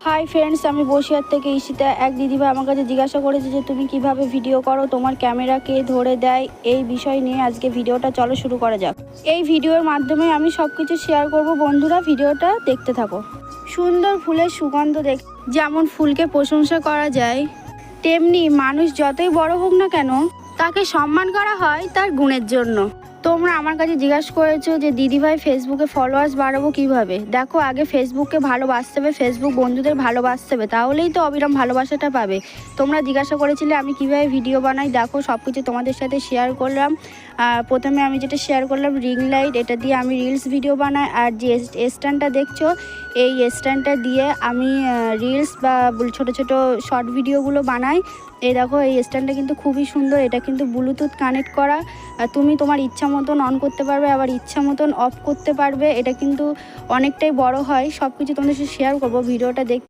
Hi friends, আমি বসিরহাট থেকে ঈশিতা। এক দিদিভাই আমার কাছে জিজ্ঞাসা করেছে যে তুমি কিভাবে ভিডিও করো, তোমার ক্যামেরা কে ধরে দেয়, এই বিষয় নিয়ে আজকে ভিডিওটা চলো শুরু করা যাক। এই ভিডিওর মাধ্যমে আমি সব কিছু শেয়ার করব। বন্ধুরা, ভিডিওটা দেখতে থাকো। সুন্দর ফুলের সুগন্ধ দেখ, যেমন ফুলকে প্রশংসা করা যায়, তেমনি মানুষ যতই বড় হোক না কেন তাকে সম্মান করা হয় তার গুণের জন্য। তোমরা আমার কাছে জিজ্ঞাসা করেছো যে দিদিভাই ফেসবুকে ফলোয়ার্স বাড়াবো কিভাবে। দেখো, আগে ফেসবুককে ভালোবাসতে হবে, ফেসবুক বন্ধুদের ভালোবাসতে হবে, তাহলেই তো অবিরাম ভালোবাসাটা পাবে। তোমরা জিজ্ঞাসা করেছিলে আমি কিভাবে ভিডিও বানাই, দেখো সব কিছু তোমাদের সাথে শেয়ার করলাম। প্রথমে আমি যেটা শেয়ার করলাম রিং লাইট, এটা দিয়ে আমি রিলস ভিডিও বানাই। আর যে স্ট্যান্ডটা দেখছো, এই স্ট্যান্ডটা দিয়ে আমি রিলস বা ছোটো ছোটো শর্ট ভিডিওগুলো বানাই। এই দেখো, এই স্ট্যান্ডটা কিন্তু খুবই সুন্দর, এটা কিন্তু ব্লুটুথ কানেক্ট করা। তুমি তোমার ইচ্ছা মতন অন করতে পারবে, আবার ইচ্ছা মতন অফ করতে পারবে। এটা কিন্তু অনেকটাই বড় হয়। সব কিছু তোমাদের সাথে শেয়ার করবো, ভিডিওটা দেখ।